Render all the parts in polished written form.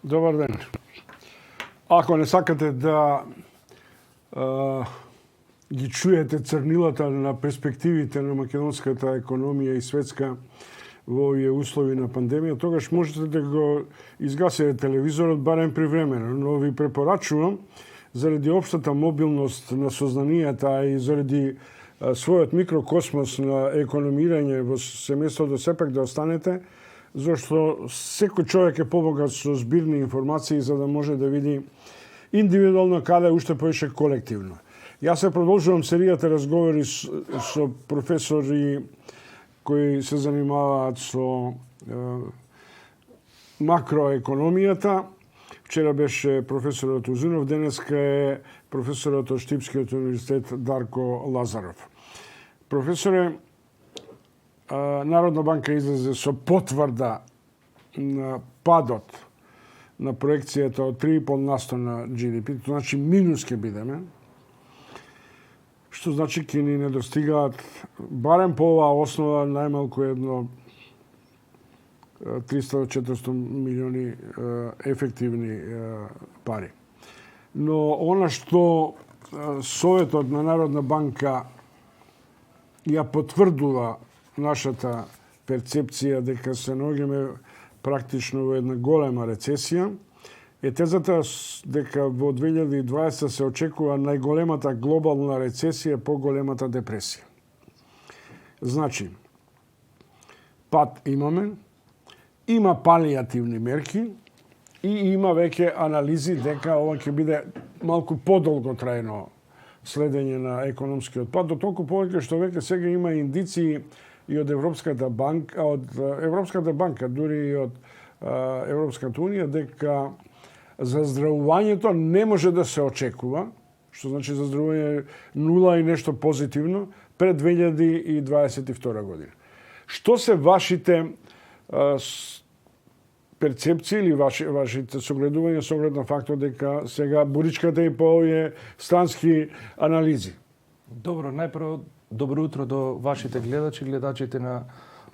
Добар ден. Ако не сакате да ги чуете црнилата на перспективите на македонската економија и светска во овие услови на пандемија, тогаш можете да го изгасите телевизорот барем привремено, но ви препорачувам заради општата мобилност на сознанијата и заради својот микрокосмос на економирање во семејството сепак да останете, зашто секој човек е побогат со збирни информации за да може да види индивидуално каде уште повеќе колективно. Јас се продолжувам серијата разговори со професори кои се занимаваат со макроекономијата. Вчера беше професорот Узунов, денеска е професорот од Штипскиот универзитет Дарко Лазаров. Професоре, Народна банка излезе со потврда на падот на проекцијата од 3,5% на GDP, тоа значи минус ќе бидеме, што значи ќе ни недостигаат барем по оваа основа најмалку едно 300-400 милиони ефективни пари. Но она што Советот на Народна банка ја потврдува нашата перцепција дека се наоѓаме практично во една голема рецесија, е тезата дека во 2020 се очекува најголемата глобална рецесија по големата депресија. Значи, пат имаме, има палијативни мерки и има веќе анализи дека ова ќе биде малку подолго трајно следење на економскиот пат, до толку повеќе што веќе сега има индиции и од Европската банка, дури и од Европската унија, дека заздравувањето не може да се очекува, што значи заздравување нула и нешто позитивно, пред 2022 година. Што се вашите перцепции или вашите согледувања со оглед на фактот дека сега буричката и по овие странски анализи? Добро, најпрво добро утро до вашите гледачи, гледачите на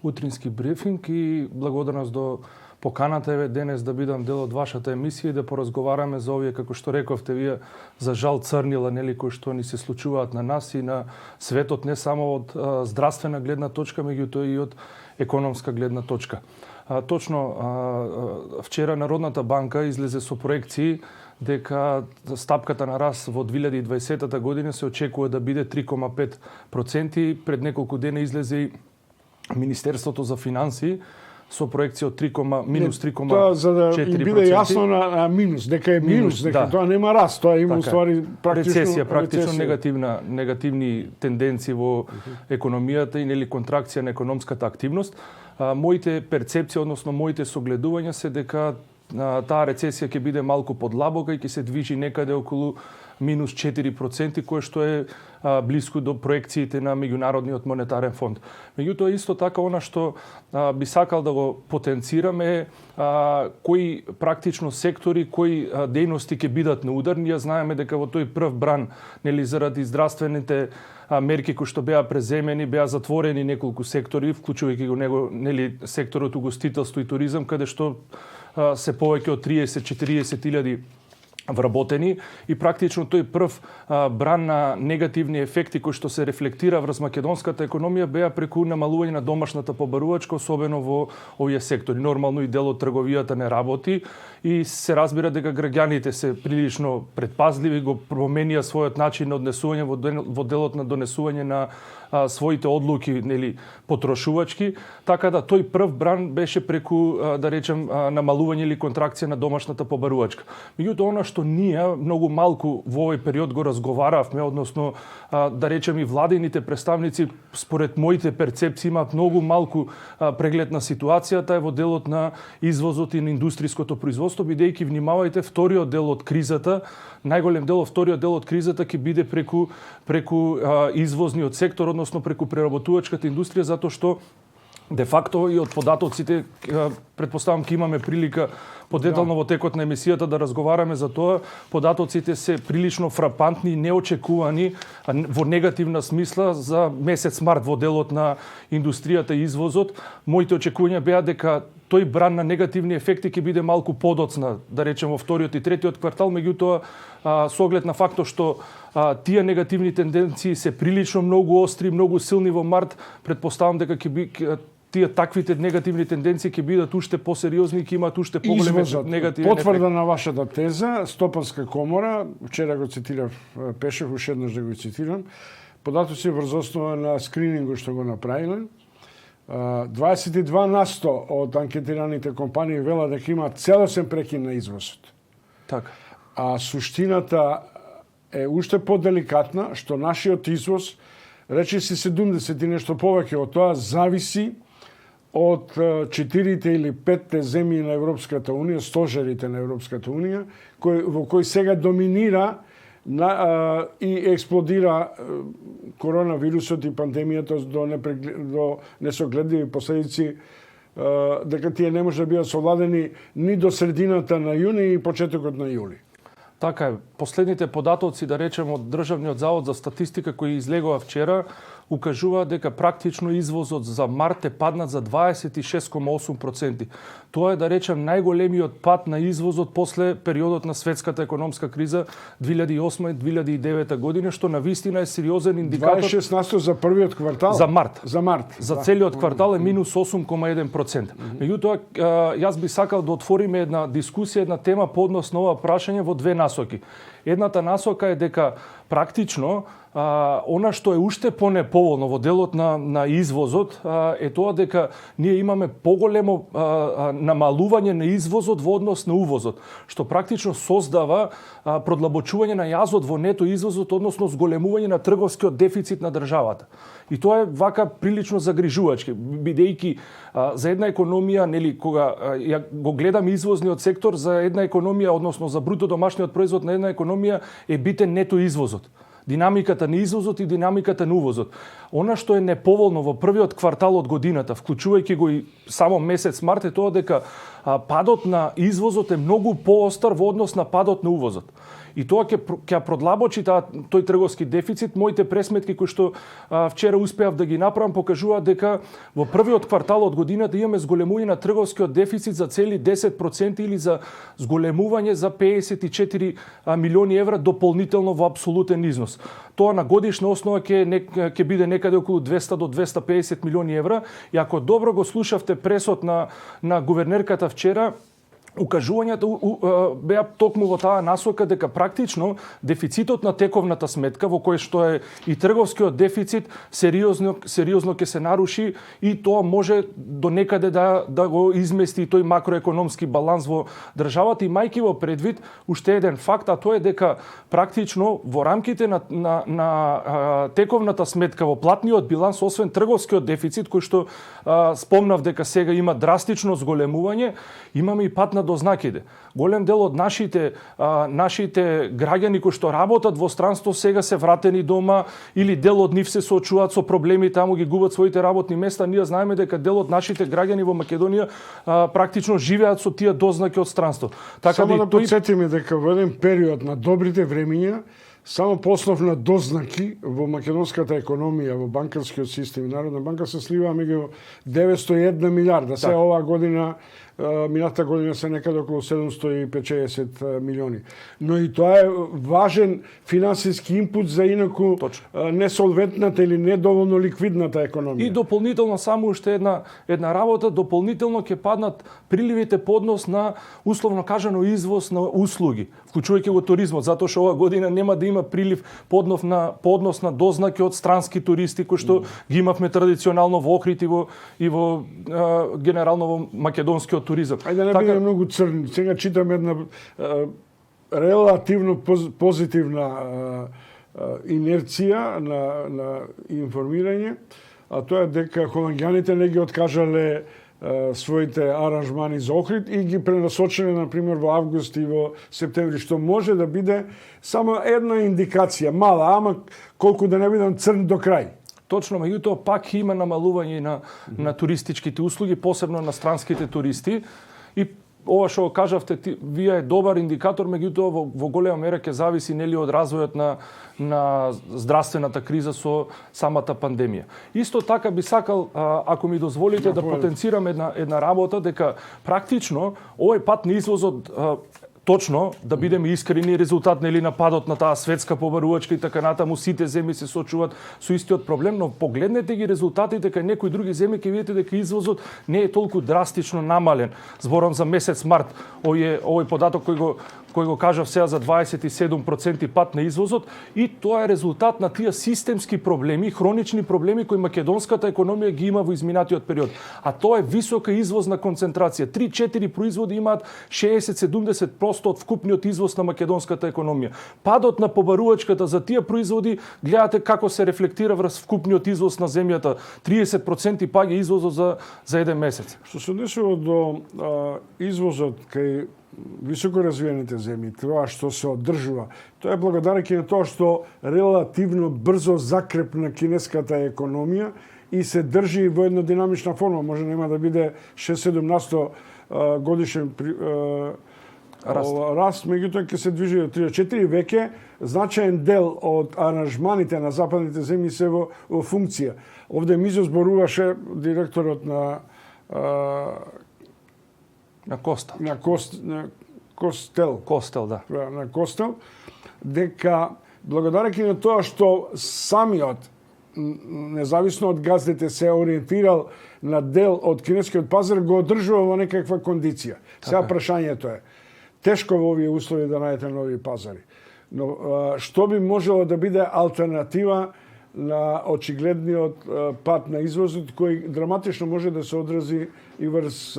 утрински брифинг и благодарност до поканата денес да бидам дел од вашата емисија и да поразговараме за овие, како што рековте вие, за жал црнила, нели, кои што ни се случуваат на нас и на светот, не само од здравствена гледна точка, меѓутоа и од економска гледна точка. Точно вчера Народната банка излезе со проекции дека стапката на раст во 2020 година се очекува да биде 3,5%. Пред неколку дена излезе и Министерството за финансии со проекција од минус 3,4%. Тоа за да им биде јасно на минус, дека е минус, дека тоа нема раст, тоа има уствари практично негативни тенденции во економијата и нели контракција на економската активност. Моите перцепции, односно моите согледувања се дека таа рецесија ќе биде малку подлабока и ќе се движи некаде околу минус 4%, кое што е блиску до проекциите на Меѓународниот монетарен фонд. Меѓутоа, исто така, она што би сакал да го потенцираме кои практично сектори, кои дејности ќе бидат на удар. Ние знаеме дека во тој прв бран, нели, заради здравствените мерки кои што беа преземени, беа затворени неколку сектори, вклучувајќи го него, нели, секторот угостителство и туризам, каде што се повеќе од 30-40 илјади вработени и практично тој прв бран на негативни ефекти кои што се рефлектира врз македонската економија беа преку намалување на домашната побарувачка, особено во овие сектори. Нормално и дел од трговијата не работи и се разбира дека граѓаните се прилично предпазливи, го променија својот начин на однесување во делот на донесување на своите одлуки, нели, потрошувачки, така да тој прв бран беше преку, да речем, намалување или контракција на домашната побарувачка. Меѓутоа, она што ние многу малку во овој период го разговаравме, односно, да речем, и владините представници, според моите перцепции, имаат многу малку преглед на ситуацијата е во делот на извозот и на индустријското производство, бидејќи внимавајте, вториот дел од кризата, најголем дел од вториот дел од кризата ќе биде преку извозниот сектор, односно преку преработувачката индустрија, затоа што де факто и од податоците, претпоставам ќе имаме прилика подетално во текот на емисијата да разговараме за тоа, податоците се прилично фрапантни и неочекувани во негативна смисла за месец март во делот на индустријата и извозот. Моите очекувања беа дека тој бран на негативни ефекти ќе биде малку подоцна, да речеме, во вториот и третиот квартал, меѓутоа со оглед на фактот што тие негативни тенденции се прилично многу остри, многу силни во март, предпоставам дека тие таквите негативни тенденции ќе бидат уште посериозни и ќе имаат уште поголеми негативни ефекти. Потврда на вашата теза, Стопанска комора, вчера го цитирав Пешев, уште еднаш да го цитирам, податоци врз основа на скринингот што го направиле, 22% од анкетираните компании велат дека имаат целосен прекин на извозот. Така. А суштината е уште поделикатна, што нашиот извоз, речиси 70 и нешто повеќе од тоа, зависи од 4 или 5 земји на Европската Унија, стожерите на Европската Унија, во кои сега доминира и експлодира коронавирусот и пандемијата до несогледливи последици, дека тие не може да бидат совладени ни до средината на јуни и почетокот на јули. Така е. Последните податоци, да речеме, од Државниот завод за статистика кои излегува вчера, укажува дека практично извозот за март е паднат за 26,8%. Тоа е, да речем, најголемиот пад на извозот после периодот на светската економска криза 2008-2009 година, што навистина е сериозен индикатор. 26% за првиот квартал? За март. За март. За целиот квартал е минус 8,1%. Меѓутоа, јас би сакал да отвориме една дискусија, една тема по однос на ова прашање во две насоки. Едната насока е дека практично она што е уште понеповолно во делот на извозот е тоа дека ние имаме поголемо намалување на извозот во однос на увозот, што практично создава продлабочување на јазот во нето извозот, односно зголемување на трговскиот дефицит на државата. И тоа е вака прилично загрижувачки, бидејќи за една економија, нели, кога ја го гледам извозниот сектор, за една економија, односно за бруто домашниот производ на една економија е битен нето извозот. Динамиката на извозот и динамиката на увозот. Она што е неповолно во првиот квартал од годината, вклучувајќи го и само месец март, е тоа дека падот на извозот е многу поостар во однос на падот на увозот. И тоа ќе продлабочи тој трговски дефицит. Моите пресметки кои што вчера успеав да ги направам покажуваат дека во првиот квартал од годината имаме зголемување на трговскиот дефицит за цели 10% или за зголемување за 54 милиони евра дополнително во апсолутен износ. Тоа на годишна основа ќе биде некаде околу 200 до 250 милиони евра. И ако добро го слушавте пресот на гувернерката вчера, укажувањата беа токму во таа насока дека практично дефицитот на тековната сметка, во кој што е и трговскиот дефицит, сериозно ќе се наруши и тоа може до некаде да го измести тој макроекономски баланс во државата. И мајки во предвид уште еден факт, а тоа е дека практично во рамките на тековната сметка во платниот биланс, освен трговскиот дефицит кој што спомнав дека сега има драстично зголемување, имаме и пат на дознаките. Голем дел од нашите граѓани кои што работат во странство сега се вратени дома или дел од нив се соочуваат со проблеми таму, ги губат своите работни места. Ние знаеме дека дел од нашите граѓани во Македонија практично живеат со тие дознаки од странство. Така само да потсетиме дека во еден период на добрите времиња само по основна дознаки во македонската економија, во банкарскиот систем, Народна банка се слива меѓу 901 милиарда. Се оваа година, мината година се некаде околу 750 милиони. Но и тоа е важен финансиски импут за инаку несолвентната или недоволно ликвидната економија. И дополнително само уште една работа, дополнително ќе паднат приливите по однос на условно кажано извоз на услуги, вклучувајќи го туризмот, затоа што оваа година нема да има прилив по однос на дознаки од странски туристи кои што ги имавме традиционално во Охрид и во генерално во македонскиот туризам. Ајде да не биде многу црни. Сега читам една релативно позитивна инерција на информирање, а тоа е дека холанѓаните не ги откажале своите аранжмани за Охрид и ги пренасочиле, например, во август и во септември, што може да биде само една индикација, мала, ама колку да не бидам црн до крај. Точно, меѓутоа пак има намалување на туристичките услуги, посебно на странските туристи. И ова што кажавте вие е добар индикатор, меѓутоа во голема мера ќе зависи нели од развојот на здравствената криза со самата пандемија. Исто така би сакал, ако ми дозволите, да потенцирам една работа, дека практично овој пат на извозот, точно, да бидеме искрени, резултат нели на падот на таа светска побарувачка и така натаму, сите земји се сочуваат со истиот проблем, но погледнете ги резултатите кај некои други земји, ќе видите дека извозот не е толку драстично намален. Зборам за месец март, овој податок кој го кажав сега за 27% пат на извозот, и тоа е резултат на тие системски проблеми, хронични проблеми кои македонската економија ги има во изминатиот период. А тоа е висока извозна концентрација. 3-4 производи имаат 60-70% од вкупниот извоз на македонската економија. Падот на побарувачката за тие производи, гледате како се рефлектира врз вкупниот извоз на земјата. 30% паѓа извозот за еден месец. Што се однесува до извозот кај високо развиените земји, тоа што се одржува, тоа е благодарејќи на тоа што релативно брзо закрепна кинеската економија и се држи во една динамична форма. Може нема да биде 6-7% годишен раст, меѓутоа ќе се движи до 3-4 веќе. Значаен дел од аранжманите на западните земји се во функција. Овде ми зборуваше директорот на Костел, да. На Костел, дека благодарејќи на тоа што самиот, независно од газдите, се ориентирал на дел од кинескиот пазар, го одржува во некаква кондиција. Сега прашањето е, тешко во овие услови да најдете нови пазари. Но што би можело да биде алтернатива на очигледниот пат на извозот, кој драматично може да се одрази и врз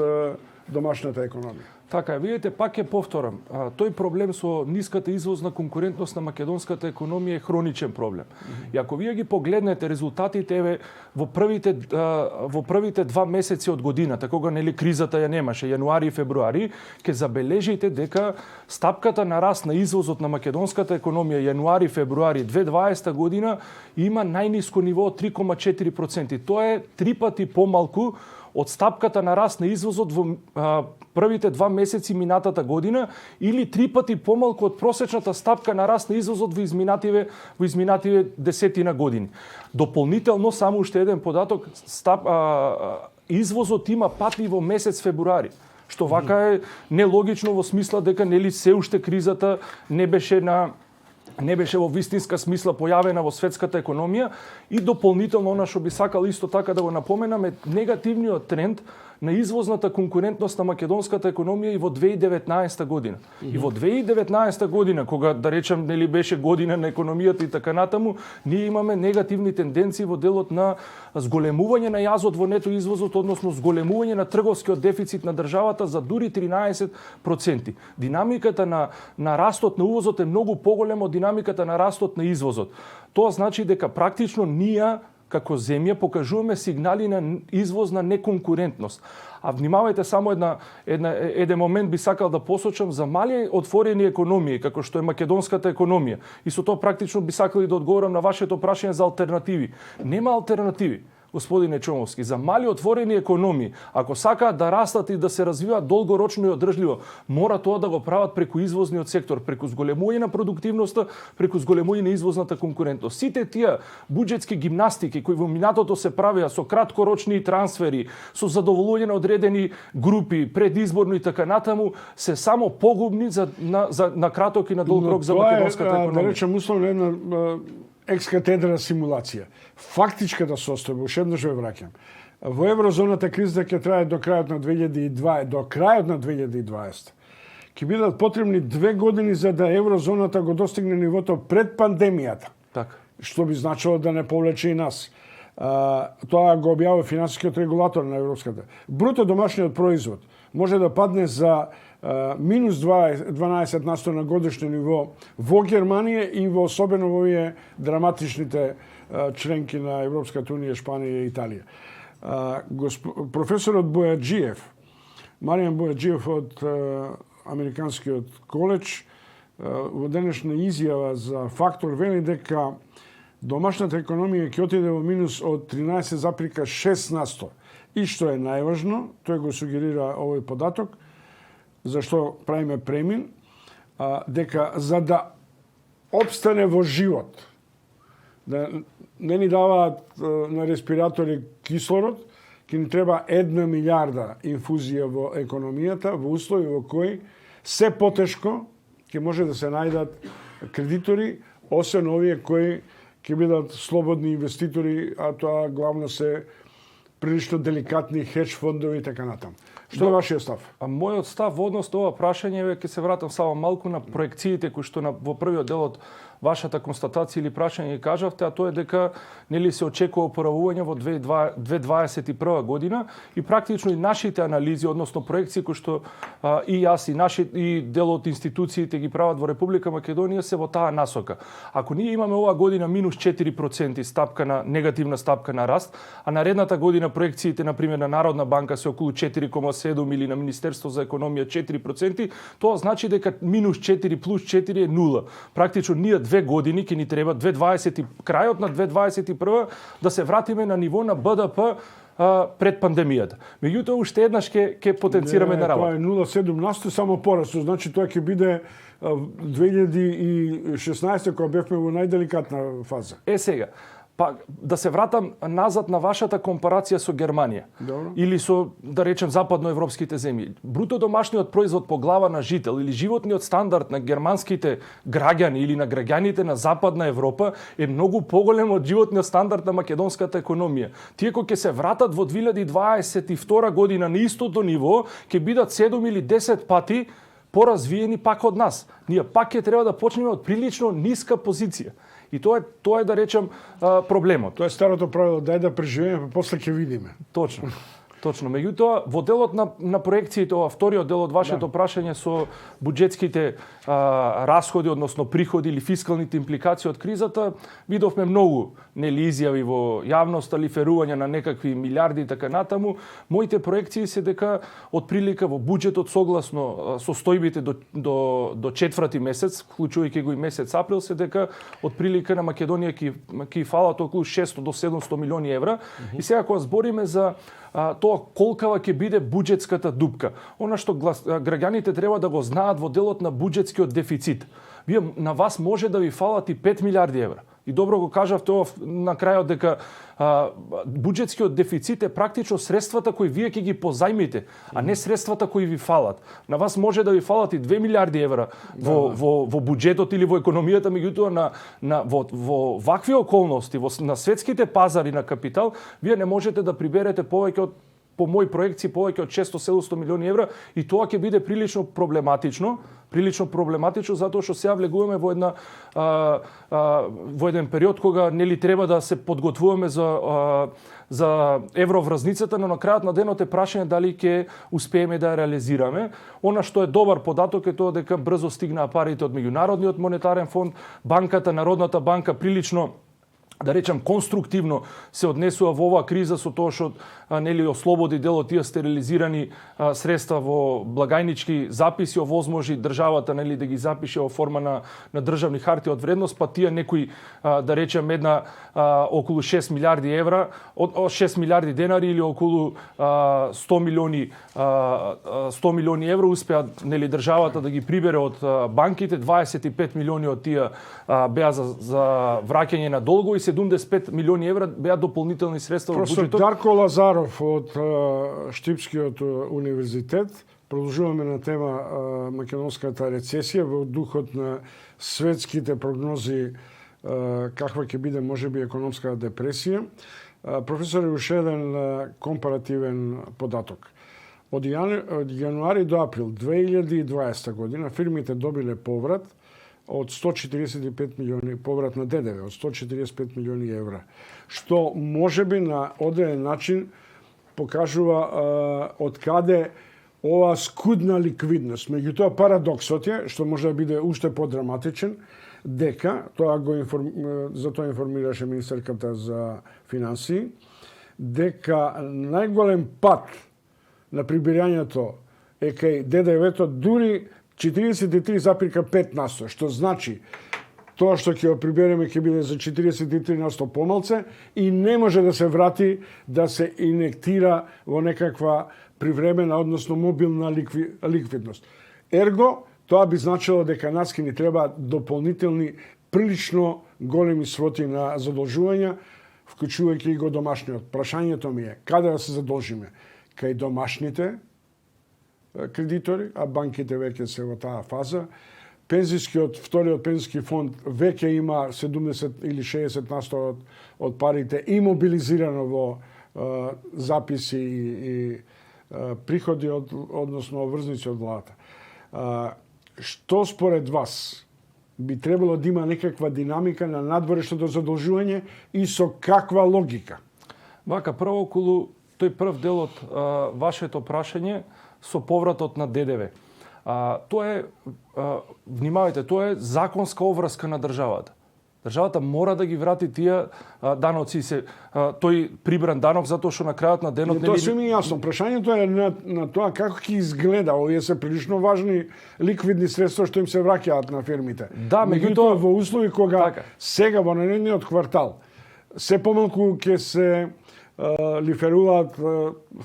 домашната економија? Така, видите, пак ќе повторам. Тој проблем со ниската извозна конкурентност на македонската економија е хроничен проблем. И ако вие ги погледнете резултатите во првите 2 месеци од годината, кога нели кризата ја немаше, јануари и февруари, ќе забележите дека стапката на раст на извозот на македонската економија јануари и февруари 2020 година има најниско ниво од 3,4%. Тоа е 3 пати помалку од стапката на раст на извозот во првите 2 месеци минатата година, или 3 пати помалку од просечната стапка на раст на извозот во изминативе десетина години. Дополнително, само уште еден податок, извозот има пат и во месец февруари, што вака е нелогично во смисла дека нели се уште кризата не беше во вистинска смисла појавена во светската економија. И дополнително, она што би сакал исто така да го напоменам, е негативниот тренд на извозната конкурентност на македонската економија и во 2019 година. И во 2019 година, кога, да речем, нели беше година на економијата и така натаму, ние имаме негативни тенденции во делот на зголемување на јазот во нето извозот, односно зголемување на трговскиот дефицит на државата за дури 13%. Динамиката на растот на увозот е многу поголема од динамиката на растот на извозот. Тоа значи дека практично ние како земја покажуваме сигнали на извозна неконкурентност. А внимавајте, само еден момент би сакал да посочам за мали отворени економии, како што е македонската економија. И со тоа практично би сакал и да одговорам на вашето прашање за алтернативи. Нема алтернативи, господине Чомовски. За мали отворени економии, ако сакаат да растат и да се развиваат долгорочно и одржливо, мора тоа да го прават преку извозниот сектор, преку зголемување на продуктивноста, преку зголемување на извозната конкурентност. Сите тие буџетски гимнастики кои во минатото се правеа со краткорочни трансфери, со задоволување на одредени групи, предизборно и така натаму, се само погубни на краток и на долг рок за македонската економија. Да речем условно една екс-катедра симулација. Фактичката состојба, уште еднаш ве враќам. Во еврозоната кризата ќе трае до крајот на 2020. Ќе бидат потребни 2 години за да еврозоната го достигне нивото пред пандемијата. Така. Што би значило да не повлече и нас. Тоа го објавува финансискиот регулатор на европската. Бруто домашниот производ може да падне за минус 12% на годишно ниво во Германија и во особено во овие драматичните членки на Европската унија, Шпанија и Италија. Професорот Бојаджиев, Маријан Бојаджиев од Американскиот коледж, во денешна изјава за Фактор вели дека домашната економија ќе отиде во минус од 13,6%. И што е најважно, тој го сугерира овој податок, зашто правиме премин, дека за да обстане во живот, да не ни даваат на респиратори кислород, ќе ни треба 1 милиарда инфузија во економијата, во услови во кои се потешко ќе може да се најдат кредитори, освен овие кои ќе бидат слободни инвеститори, а тоа главно се прилично деликатни хедж фондови и така натаму. Што е вашиот став? Мојот став во однос на ова прашање е ќе се вратам само малку на проекциите кои што во првиот дел од вашата констатација или прашање кажавте, а тоа е дека нели се очекува опоравување во 2021 година и практично и нашите анализи, односно проекции кои што и јас и дел од институциите ги прават во Република Македонија се во таа насока. Ако ние имаме оваа година минус 4% стапка на негативна стапка на раст, а наредната година проекциите на пример на Народна банка се околу 4,7 или на Министерство за економија 4%, тоа значи дека минус 4 плюс 4 е 0. Практично ние 2 години ќе ни треба крајот на 2021 да се вратиме на ниво на БДП пред пандемијата. Меѓутоа уште еднаш ќе потенцираме на работа. Тоа е 0,7% само порасто, значи тоа ќе биде 2016 кога бевме во најделикатна фаза. Сега, па да се вратам назад на вашата компарација со Германија. Добро. Или со, да речем, западноевропските земји. Бруто домашниот производ по глава на жител или животниот стандард на германските граѓани или на граѓаните на Западна Европа е многу поголем од животниот стандард на македонската економија. Тие кои ќе се вратат во 2022 година на истото ниво, ќе бидат 7 или 10 пати поразвиени пак од нас. Ние пак ќе треба да почнеме од прилично ниска позиција. И тоа е да речем проблемот. Тоа е старото правило, дај да преживееме, па после ќе видиме. Точно. Меѓутоа, во делот на проекциите, ова вториот дел од вашето прашање со буџетските расходи, односно приходи или фискалните импликации од кризата, видовме многу нели изјави во јавноста, лиферување на некакви милиарди и така натаму. Моите проекции се дека од прилика во буџетот согласно состојбите до четврти месец, вклучувајќи го и месец април, се дека од прилика на Македонија ќе фалат околу 600 до 700 милиони евра. И сега кога збориме за тоа колкава ќе биде буџетската дупка. Она што граѓаните треба да го знаат во делот на буџетскиот дефицит. На вас може да ви фалат и 5 милиарди евра. И добро го кажавте на крајот дека буџетскиот дефицит е практично средствата кои вие ќе ги позајмите, а не средствата кои ви фалат. На вас може да ви фалат и 2 милиарди евра во буџетот или во економијата, меѓутоа во вакви околности, на светските пазари на капитал, вие не можете да приберете повеќе од, по мои проекции, повеќе од 600-700 милиони евра, и тоа ќе биде прилично проблематично затоа што сега влегуваме во еден период кога нели треба да се подготвуваме за евровразницата, но на крајот на денот е прашање дали ќе успееме да ја реализираме. Она што е добар податок е тоа дека брзо стигнаа парите од Меѓународниот монетарен фонд, банката, Народната банка прилично, да речем, конструктивно се однесува во оваа криза со тоа што нели ослободи дел од тие стерилизирани средства во благајнички записи, овозможи државата нели да ги запише во форма на државни харти од вредност, па тие некои, да речем, околу 6 милиарди евра, 6 милиарди денари или околу 100 милиони евра успеа нели државата да ги прибере од банките. 25 милиони од тие беа за враќање на долгови, 75 милиони евра беа дополнителни средства во буџетот. Дарко Лазаров од Штипскиот универзитет. Продолжуваме на тема македонската рецесија во духот на светските прогнози каква ќе биде можеби економска депресија. Професор, уште еден компаративен податок. Од јануари до април 2020 година фирмите добиле поврат од 145 милиони, поврат на ДДВ од 145 милиони евра, што можеби на одреден начин покажува од каде ова скудна ликвидност. Меѓутоа парадоксот е, што може да биде уште подраматичен, дека за тоа информираше министерката за финансии, дека најголем пат на прибирањето е кај ДДВ-то дури 43,5%, што значи тоа што ќе прибереме ќе биде за 43% помалце и не може да се врати да се инектира во некаква привремена, односно мобилна ликвидност. Ерго, тоа би значило дека нас ќе ни треба дополнителни прилично големи своти на задолжувања, вклучувајќи и го домашниот. Прашањето ми е каде да се задолжиме? Кај домашните кредитори, а банките веќе се во таа фаза. Вториот пензиски фонд веќе има 70 или 60% од парите имобилизирано во записи и приходи односно врзници од владата. Што според вас би требало да има некаква динамика на надворешното задолжување и со каква логика? Вака, прво околу тој прв дел од вашето прашање со повратот на ДДВ. Тоа е, внимавајте, тоа е законска обврска на државата. Државата мора да ги врати тие даноци, тој прибран данок, затоа што на крајот на денот... Тоа се ми јасно. Прашањето е на тоа како ќе изгледа. Овие се прилично важни ликвидни средства што им се враќаат на фирмите. Да, меѓутоа во услови кога сега во наредниот квартал се помалку ќе се лиферуваат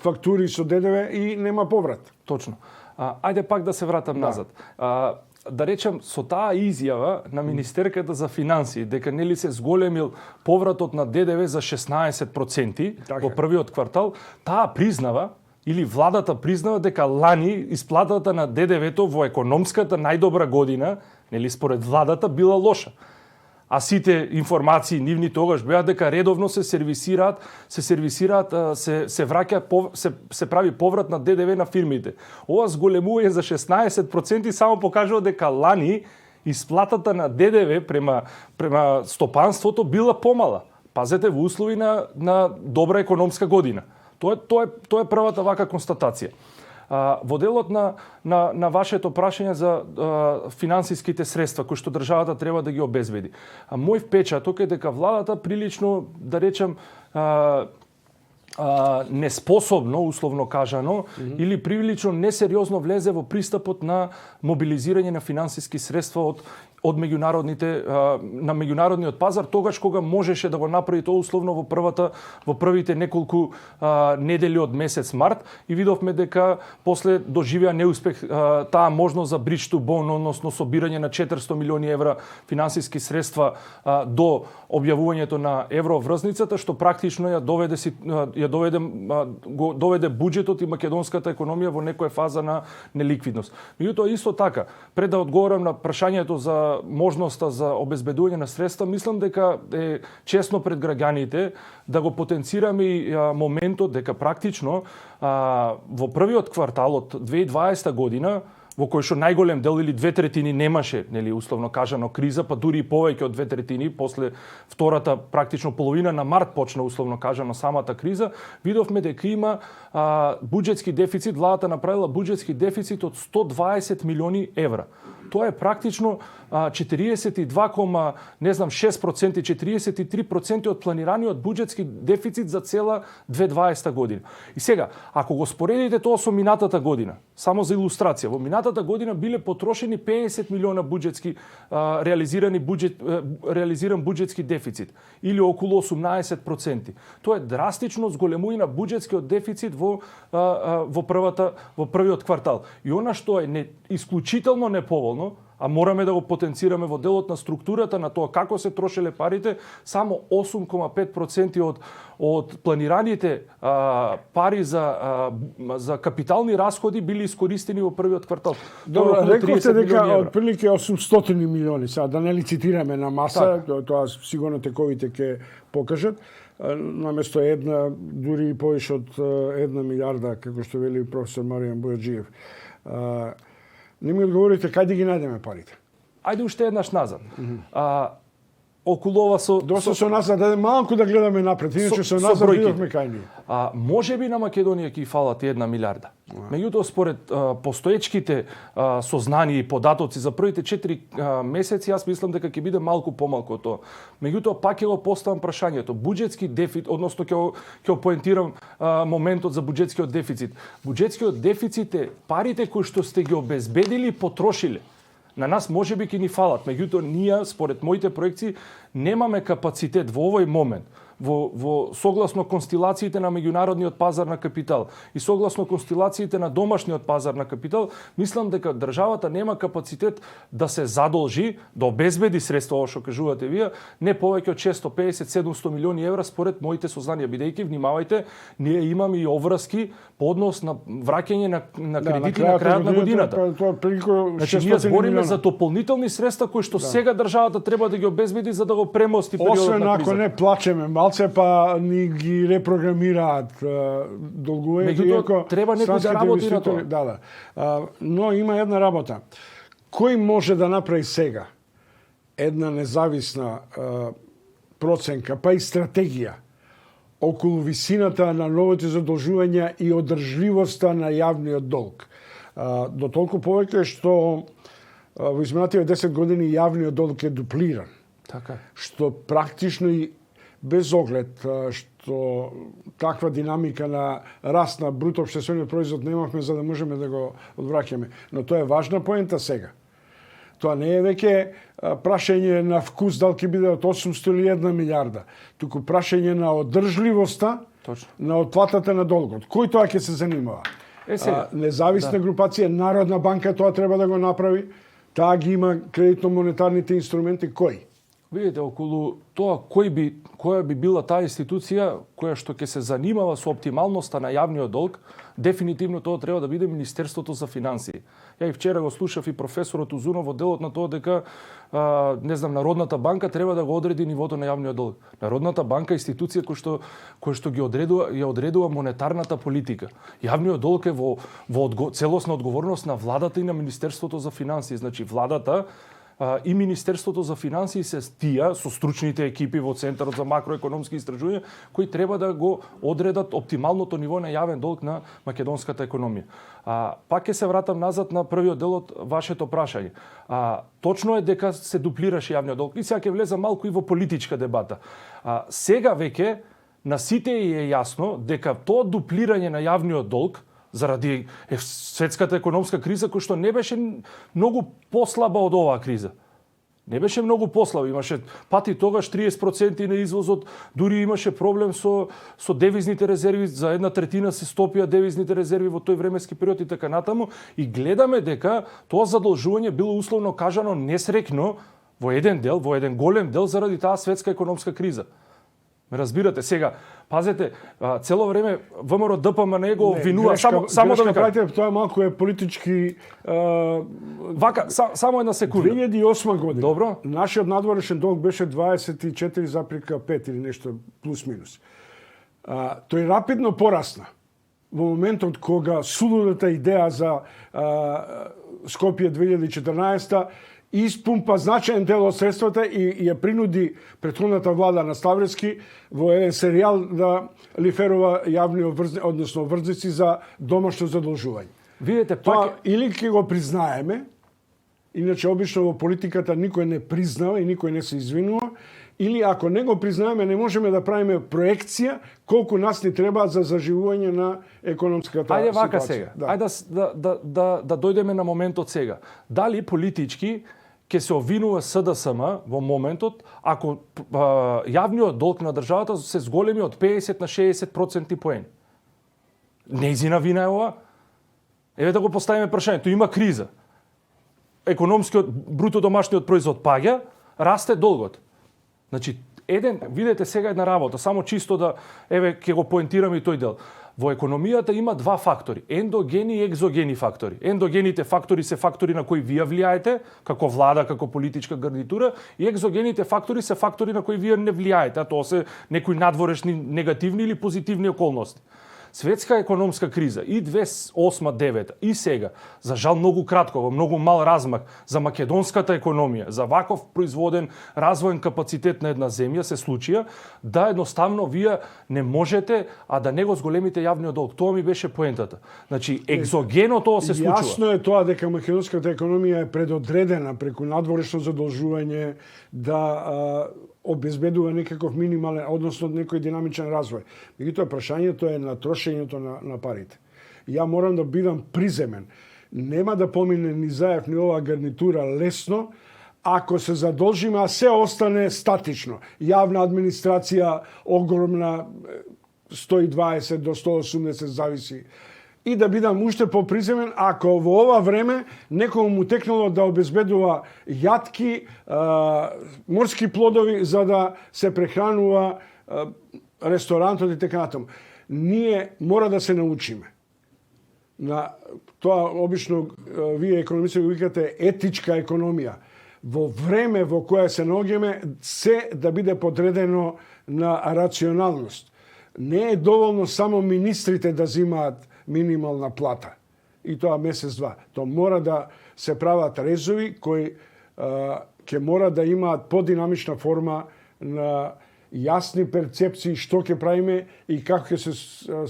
фактури со ДДВ и нема поврат. Точно. Ајде пак да се вратам назад. Да речем, со таа изјава на Министерката за финансии, дека нели се зголемил повратот на ДДВ за 16% во првиот квартал, таа признава, или владата признава дека лани исплатата на ДДВ-то во економската најдобра година, нели според владата, била лоша. А сите информации нивни тогаш беа дека редовно се сервисираат, се враќа, се прави поврат на ДДВ на фирмите. Ова зголемување за 16% само покажува дека лани исплатата на ДДВ према стопанството била помала. Пазете, во услови на добра економска година. Тоа е првата вака констатација. Во делот на вашето прашање за финансиските средства кои што државата треба да ги обезбеди. Мој впечаток е дека владата прилично, да речем, неспособно, условно кажано, или прилично несериозно влезе во пристапот на мобилизирање на финансиски средства од на меѓународниот пазар, тогаш кога можеше да го направи тоа условно во првите неколку недели од месец март, и видовме дека после доживеа неуспех таа можност за bridge to bond, односно собирање на 400 милиони евра финансиски средства до објавувањето на евроврзницата, што практично доведе буџетот и македонската економија во некоја фаза на неликвидност. Меѓутоа исто така, пред да одговорам на прашањето за можноста за обезбедување на средства, мислам дека е честно пред граѓаните да го потенцираме и моментот дека практично во првиот квартал од 2020 година, во кој што најголем дел или 2/3 немаше, нели условно кажано, криза, па дури и повеќе од 2/3, после втората практично половина на март почна условно кажано самата криза, видовме дека има буџетски дефицит, владата направила буџетски дефицит од 120 милиони евра. Тоа е практично 42,6%, 43% од планираниот буџетски дефицит за цела 2020 година. И сега, ако го споредите тоа со минатата година, само за илустрација, во минатата година биле потрошени 50 милиона буџетски реализиран буџетски дефицит, или околу 18%. Тоа е драстично зголемување на буџетскиот дефицит во првиот квартал. И она што е исклучително неповолно, а мораме да го потенцираме во делот на структурата на тоа како се трошеле парите, само 8,5% од планираните пари за капитални расходи били искористени во првиот квартал. Добро, реколте дека отприлике 800 милиони, сега да не лицитираме на маса, тоа сигурно тековите ќе покажат, наместо една, дури и повеќе од 1 милиарда, како што вели професор Маријан Бојаджиев. Не ми одговорите каде ги најдеме парите? Ајде уште еднаш назад. Околу ова Доста со назад, да малку да гледаме напред, иначе со назад видовме кај ние. Можеби на Македонија ќе фалат 1 милиарда. Меѓутоа, според постоечките сознанија и податоци за првите 4 месеци, јас мислам дека ќе биде малку помалку од тоа. Меѓутоа, пак ќе го поставам прашањето. Буџетски дефицит, односно ќе поентирам моментот за буџетскиот дефицит. Буџетскиот дефицит е парите кои што сте ги обезбедили и потрошиле. На нас можеби ќе ни фалат, меѓутоа ние, според моите проекции, немаме капацитет во овој момент, во согласно констелациите на меѓународниот пазар на капитал и согласно констелациите на домашниот пазар на капитал, мислам дека државата нема капацитет да се задолжи, да обезбеди средства, што кажувате вие, не повеќе од 650-700 милиони евра според моите сознанија, бидејќи внимавајте, ние имаме и обврски по однос на враќање на кредити на крајот на годината. Значи, ние збориме за дополнителни средства кои што сега државата треба да ги обезбеди за да го премости периодот освен на криза. Ако не плачеме малце, па ни ги репрограмираат долговете. Меѓутоа, треба некој да работи на тоа. Да. Но има една работа. Кој може да направи сега една независна проценка, па и стратегија околу висината на новите задолжувања и одржливоста на јавниот долг? До толку повеќе што во изминативе 10 години јавниот долг е дуплиран. Така. Што практично и без оглед што таква динамика на раст на бруто општествениот производ немавме за да можеме да го одвраќаме. Но тоа е важна поента сега. Тоа не е веќе прашање на вкус дали ќе биде од 800 или 1 милиарда, туку прашање на одржливоста на отплатата на долгот. Кој тоа ќе се занимава? Независна групација, Народна банка тоа треба да го направи. Таа ги има кредитно-монетарните инструменти. Кој? Видите, околу тоа која би била таа институција која што ќе се занимава со оптималноста на јавниот долг, дефинитивно тоа треба да биде Министерството за финансии. Ја и вчера го слушав и професорот Узунов во делот на тоа дека Народната банка треба да го одреди нивото на јавниот долг. Народната банка е институција која што ги одредува монетарната политика. Јавниот долг е во целосна одговорност на владата и на Министерството за финансии. Значи владата и Министерството за финансии се тие со стручните екипи во Центарот за макроекономски истражувања кои треба да го одредат оптималното ниво на јавен долг на македонската економија. Пак ќе се вратам назад на првиот дел од вашето прашање. Точно е дека се дуплираше јавниот долг и сега ќе влезам малку и во политичка дебата. Сега веќе на сите е јасно дека тоа дуплирање на јавниот долг заради светската економска криза, која што не беше многу послаба од оваа криза. Не беше многу послаба. Имаше пати тогаш 30% на извозот, дури имаше проблем со девизните резерви, за 1/3 се стопија девизните резерви во тој временски период и така натаму. И гледаме дека тоа задолжување било условно кажано несрекно во еден голем дел заради таа светска економска криза. Ме разбирате сега, пазете, цело време ВМРО ДПМН го обвинува само да кажете, тоа малку е политички вака, само една секунда. 2008 година. Добро. Нашиот надворешен долг беше 24,5 или нешто плюс минус. Тој рапидно порасна во моментот кога сулудата идеја за Скопје 2014 испумпа значаен дел од средствата и ја принуди претходната влада на Ставрески во еден серијал да лиферува јавни односно врзици за домашно задолжување. Видете, пак или ќе го признаеме, иначе обично во политиката никој не признава и никој не се извинува, или ако не го признаеме, не можеме да правиме проекција колку нас ни треба за заживување на економската ситуација. Ајде вака сега. Ајде да дојдеме на моментот сега. Дали политички ќе се обвинува СДСМ во моментот ако јавниот долг на државата се зголеми од 50 на 60% поени? Нејзина вина е ова? Еве да го поставиме прашањето. Има криза. Економскиот бруто домашниот производ паѓа, расте долгот. Значи, видете сега една работа, само чисто да, ќе го поентираме и тој дел. Во економијата има два фактори, ендогени и екзогени фактори. Ендогените фактори се фактори на кои вие влијаете, како влада, како политичка гарнитура, и екзогените фактори се фактори на кои вие не влијаете, а тоа се некои надворешни негативни или позитивни околности. Светска економска криза и 2008-2009 и сега, за жал многу кратко, во многу мал размак за македонската економија, за ваков производен развоен капацитет на една земја се случија да едноставно вие не можете да не го зголемите јавниот долг. Тоа ми беше поентата. Значи екзогено тоа се случува. Јасно е тоа дека македонската економија е предодредена преку надворешно задолжување да обезбедува некаков минимален, односно некој динамичен развој. Меѓутоа прашањето е на трошењето на парите. Ја морам да бидам приземен. Нема да помине ни Заев ни оваа гарнитура лесно, ако се задолжиме, а се остане статично. Јавна администрација огромна, 120 до 180 зависи. И да бидам уште поприземен, ако во ова време некој му текнало да обезбедува јатки, морски плодови за да се прехранува ресторантот и така натаму. Ние мора да се научиме. На тоа обично вие економисти го викате етичка економија. Во време во кое се наоѓаме, се да биде подредено на рационалност. Не е доволно само министрите да земаат минимална плата. И тоа месец-два. Тоа мора да се прават резови кои ќе мора да имаат подинамична форма на јасни перцепции што ќе правиме и како ќе се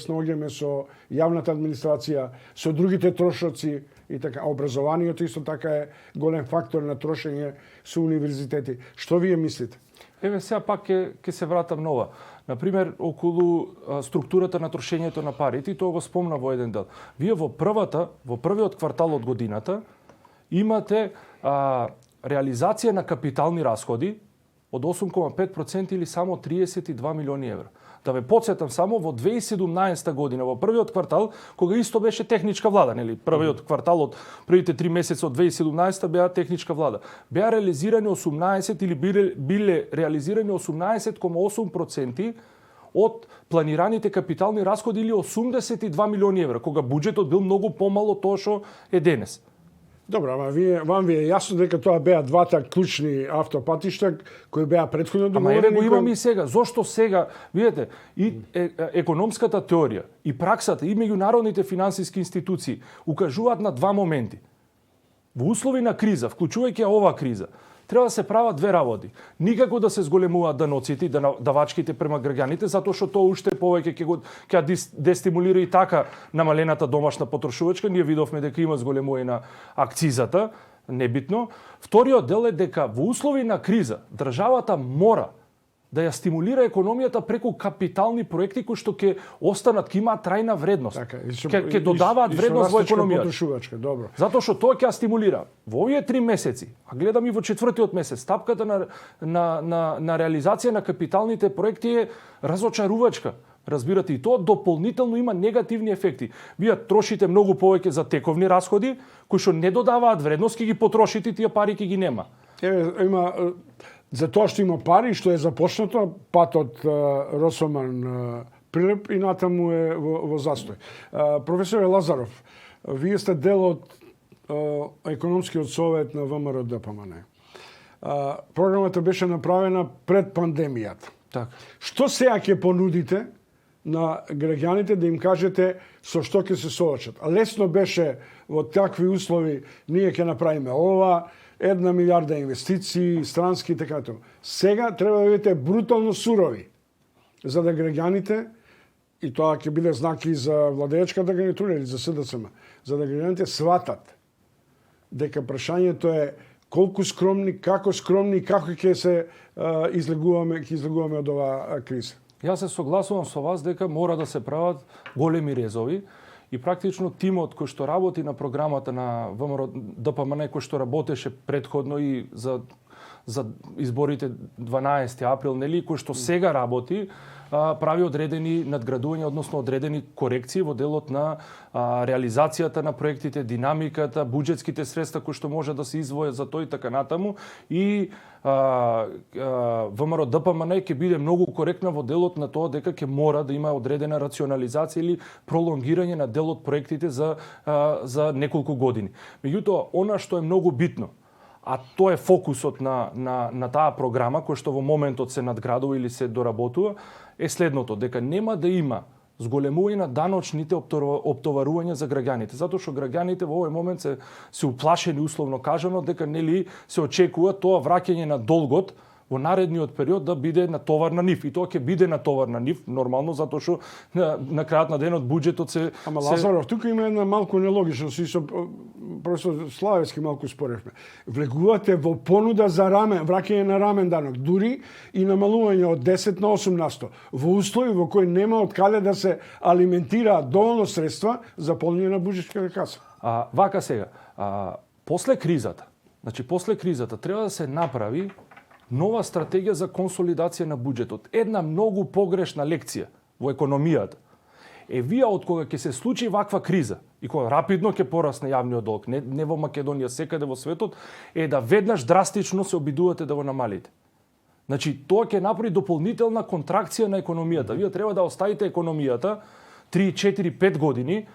снаоѓаме со јавната администрација, со другите трошоци и така. Образованието исто така е голем фактор на трошење со универзитети. Што вие мислите? Еве сега пак ќе се вратам нова. Например, околу структурата на трошењето на парите, и тоа го спомна во еден дел. Вие во првиот квартал од годината имате реализација на капитални расходи од 8,5% или само 32 милиони евра. Да ве подсетам само, во 2017 година, во првиот квартал, кога исто беше техничка влада, нели? Првиот квартал од првите 3 месеца од 2017 беа техничка влада. Беа реализирани 18 или биле реализирани 18,8% од планираните капитални расходи или 82 милиони евра, кога буџетот бил многу помал од тоа што е денес. Добро, ама вам ви е јасно дека тоа беа двата клучни автопатишта кои беа претходно договорени. Ама еве го имаме и сега. Зошто сега, видете, и економската теорија, и праксата, и меѓународните финансиски институции укажуваат на два моменти. Во услови на криза, вклучувајќи ова криза, треба да се прават две работи. Никако да се зголемуваат даноците и давачките према граѓаните, затоа што тоа уште повеќе ќе дестимулира и така намалената домашна потрошувачка. Ние видовме дека има зголемување на акцизата, небитно. Вториот дел е дека во услови на криза државата мора да ја стимулира економијата преку капитални проекти кои што ќе останат, ќе имаат трајна вредност. Ќе додаваат вредност во економијата. Добро. Затоа што тоа ќе ја стимулира. Во овие 3 месеци, а гледам и во четвртиот месец, стапката на реализација на капиталните проекти е разочарувачка. Разбирате, и тоа дополнително има негативни ефекти. Вие трошите многу повеќе за тековни расходи, кои што не додаваат вредност, ќе ги потрошите, тие пари ќе ги нема. Има за тоа што има пари, што е започнато, патот Росоман Прилеп и натаму е во застој. Професор Лазаров, вие сте дел од економскиот совет на ВМРО ДПМН. Програмата беше направена пред пандемијата. Так. Што сега ќе понудите на граѓаните да им кажете со што ќе се соочат? Лесно беше во такви услови, ние ќе направиме ова, 1 милиарда инвестиции, странски и така тоа. Сега треба да бидете брутално сурови, за да граѓаните, и тоа ќе биде знак и за владеечката гарнитура или за СДСМ, за да граѓаните сватат дека прашањето е колку скромни, како ќе се излегуваме од оваа криза. Јас се согласувам со вас дека мора да се прават големи резови и практично тимот кој што работи на програмата на ВМРО ДПМН, кој што работеше претходно и за изборите 12 април, нели, кој што сега работи, прави одредени надградувања, односно одредени корекции во делот на реализацијата на проектите, динамиката, буџетските средства кои што може да се издвојат за тој и така натаму, и ВМРО ДПМН ќе биде многу коректна во делот на тоа дека ќе мора да има одредена рационализација или пролонгирање на дел од проектите за неколку години. Меѓутоа, она што е многу битно, а тоа е фокусот на таа програма која што во моментот се надградува или се доработува, е следното, дека нема да има зголемување на даночните оптоварувања за граѓаните, затоа што граѓаните во овој момент се уплашени, условно кажано, дека нели се очекува тоа враќање на долгот во наредниот период да биде на товар на нив. И тоа ќе биде на товар на нив, нормално, затоа што на крајот на денот буџетот се... Ама Лазаров, тука има една малку нелогичност, и со професор Славевски малку споревме. Влегувате во понуда за рамен, враќање на рамен данок, дури и намалување од 10 на 8%, во услови во кои нема од каде да се алиментираат доволно средства за полнење на буџетската каса. Вака сега, после кризата, Значи, после кризата треба да се направи нова стратегија за консолидација на буџетот. Една многу погрешна лекција во економијата. Вие од кога ќе се случи ваква криза и кога рапидно ќе порасне јавниот долг, не во Македонија, секаде во светот, да веднаш драстично се обидувате да го намалите. Значи, тоа ќе направи дополнителна контракција на економијата. Вие треба да оставите економијата 3, 4, 5 години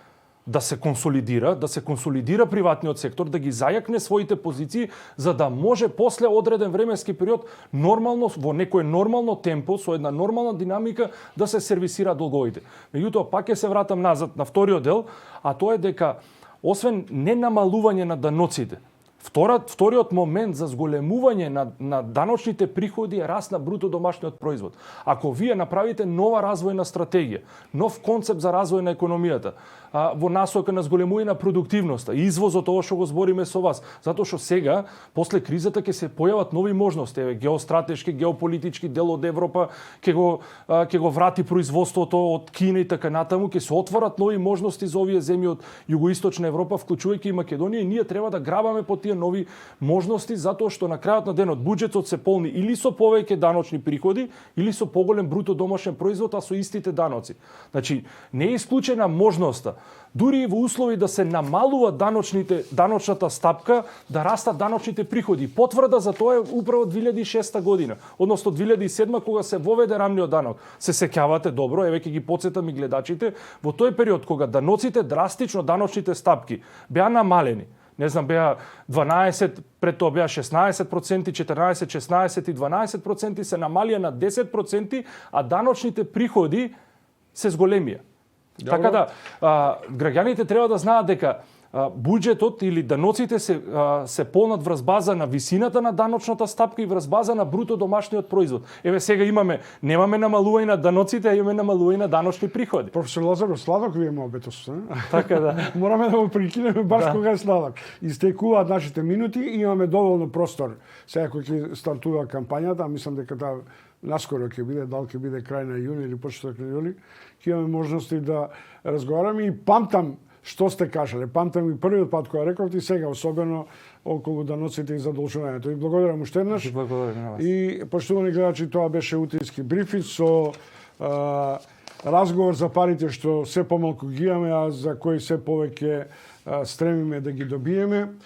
да се консолидира приватниот сектор, да ги зајакне своите позиции, за да може после одреден временски период нормално, во некое нормално темпо, со една нормална динамика, да се сервисира долговите. Меѓутоа, пак ќе се вратам назад на вториот дел, а тоа е дека, освен ненамалување на даноците, вториот момент за зголемување на даночните приходи е раст на бруто домашниот производ. Ако вие направите нова развојна стратегија, нов концепт за развој на економијата, во насока на зголемување на продуктивноста, извозот, ова што го збориме со вас, затоа што сега, после кризата, ќе се појават нови можности, геостратешки, геополитички дел од Европа, ќе го врати производството од Кина и така натаму, ќе се отворат нови можности за овие земји од југоисточна Европа, вклучувајќи и Македонија, и ние треба да грабаме по тие нови можности, затоа што на крајот на денот буџетот се полни или со повеќе даночни приходи, или со поголем бруто домашен производ, а со истите даноци. Значи, не е исклучена можноста, дури и во услови да се намалува даночната стапка, да растат даночните приходи. Потврда за тоа е управо 2006 година, односно 2007 кога се воведе рамниот данок. Се сеќавате добро, еве ќе ги потсетам и гледачите, во тој период кога даноците драстично, даночните стапки беа намалени. Не знам, беа 12, пред тоа беа 16%, 14, 16 и 12%, се намалија на 10%, а даночните приходи се зголемија. Така да, граѓаните треба да знаат дека буџетот или даноците се полнат врз база на висината на даночната стапка и врз база на бруто домашниот производ. Еве сега немаме намалување на даноците, а имаме намалување на даночни приходи. Професор Лазаров, сладок ви е мобетот, така да. Мораме да го прекинеме баш кога е сладок. Истекуваат нашите минути и имаме доволно простор. Сега кога ќе стартува кампањата, мислам дека таа наскоро ќе биде, дали ќе биде крај на јуни или почеток на јули, ќе имаме можности да разговараме и памтам што сте кажале. Памтам и првиот пат кога рековте и сега, особено околу даноците и задолжувањето. И благодарам уште еднаш. И поштувани гледачи, тоа беше утрески брифинг со разговор за парите што се помалку ги имаме, а за кои се повеќе стремиме да ги добиеме.